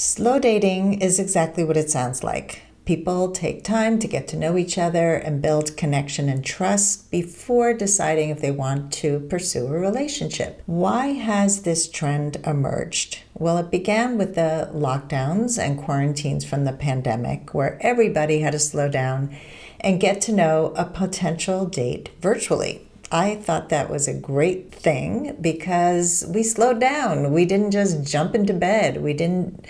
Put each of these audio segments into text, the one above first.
Slow dating is exactly what it sounds like. People take time to get to know each other and build connection and trust before deciding if they want to pursue a relationship. Why has this trend emerged? Well, it began with the lockdowns and quarantines from the pandemic, where everybody had to slow down and get to know a potential date virtually. I thought that was a great thing because we slowed down. We didn't just jump into bed. We didn't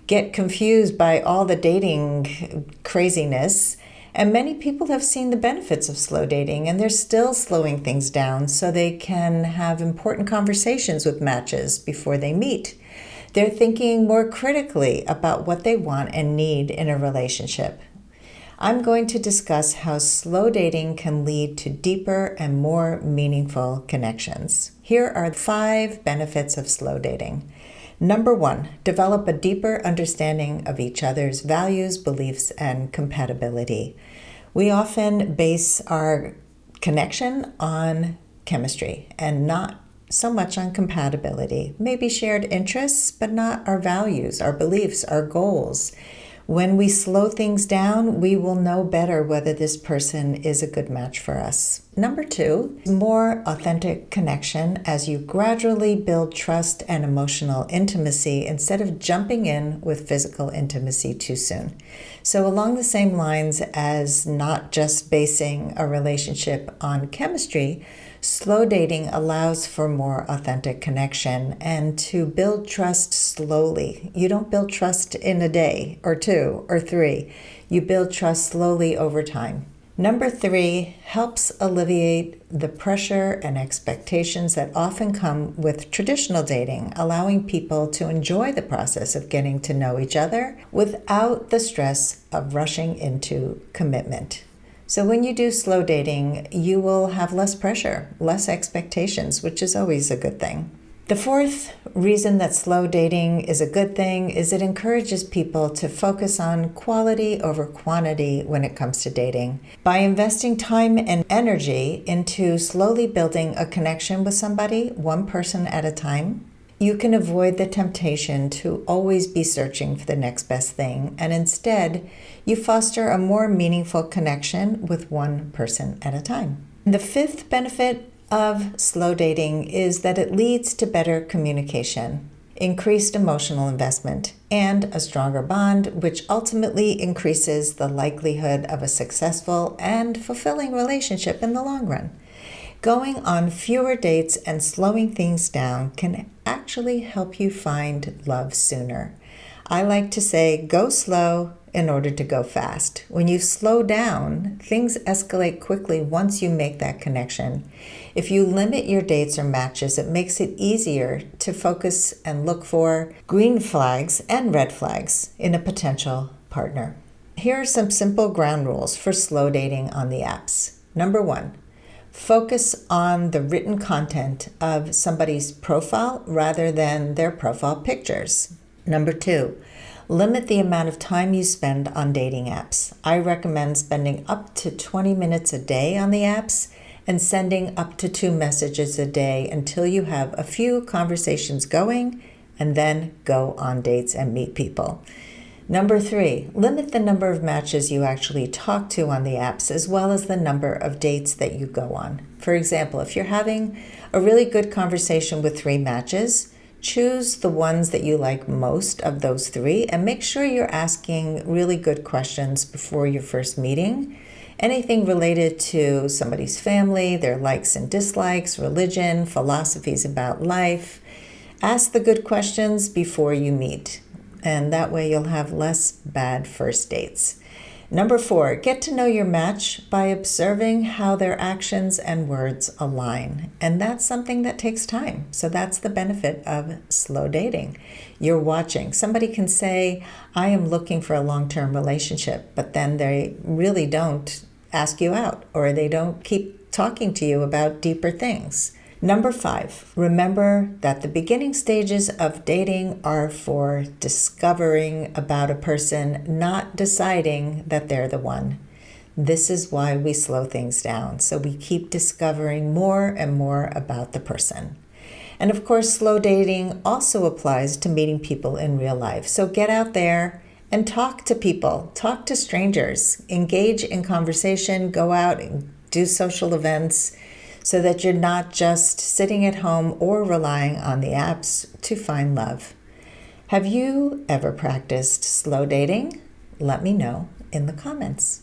get confused by all the dating craziness. And many people have seen the benefits of slow dating, and they're still slowing things down so they can have important conversations with matches before they meet. They're thinking more critically about what they want and need in a relationship. I'm going to discuss how slow dating can lead to deeper and more meaningful connections. Here are 5 benefits of slow dating. Number 1, develop a deeper understanding of each other's values, beliefs, and compatibility. We often base our connection on chemistry and not so much on compatibility. Maybe shared interests, but not our values, our beliefs, our goals. When we slow things down, we will know better whether this person is a good match for us. Number 2, more authentic connection as you gradually build trust and emotional intimacy instead of jumping in with physical intimacy too soon. So along the same lines as not just basing a relationship on chemistry, slow dating allows for more authentic connection and to build trust slowly. You don't build trust in a day or 2 or 3. You build trust slowly over time. Number 3, helps alleviate the pressure and expectations that often come with traditional dating, allowing people to enjoy the process of getting to know each other without the stress of rushing into commitment. So when you do slow dating, you will have less pressure, less expectations, which is always a good thing. The 4th reason that slow dating is a good thing is it encourages people to focus on quality over quantity when it comes to dating. By investing time and energy into slowly building a connection with somebody, one person at a time, you can avoid the temptation to always be searching for the next best thing, and instead, you foster a more meaningful connection with one person at a time. The 5th benefit of slow dating is that it leads to better communication, increased emotional investment, and a stronger bond, which ultimately increases the likelihood of a successful and fulfilling relationship in the long run. Going on fewer dates and slowing things down can actually help you find love sooner. I like to say, go slow in order to go fast. When you slow down, things escalate quickly once you make that connection. If you limit your dates or matches, it makes it easier to focus and look for green flags and red flags in a potential partner. Here are some simple ground rules for slow dating on the apps. Number 1, focus on the written content of somebody's profile rather than their profile pictures. Number 2, limit the amount of time you spend on dating apps. I recommend spending up to 20 minutes a day on the apps and sending up to 2 messages a day until you have a few conversations going, and then go on dates and meet people. Number 3, limit the number of matches you actually talk to on the apps as well as the number of dates that you go on. For example, if you're having a really good conversation with 3 matches, choose the ones that you like most of those 3 and make sure you're asking really good questions before your first meeting. Anything related to somebody's family, their likes and dislikes, religion, philosophies about life. Ask the good questions before you meet, and that way you'll have less bad first dates. Number 4, get to know your match by observing how their actions and words align. And that's something that takes time. So that's the benefit of slow dating. You're watching. Somebody can say, I am looking for a long-term relationship, but then they really don't ask you out, or they don't keep talking to you about deeper things. Number 5, remember that the beginning stages of dating are for discovering about a person, not deciding that they're the one. This is why we slow things down, so we keep discovering more and more about the person. And of course, slow dating also applies to meeting people in real life. So get out there and talk to people, talk to strangers, engage in conversation, go out and do social events so that you're not just sitting at home or relying on the apps to find love. Have you ever practiced slow dating? Let me know in the comments.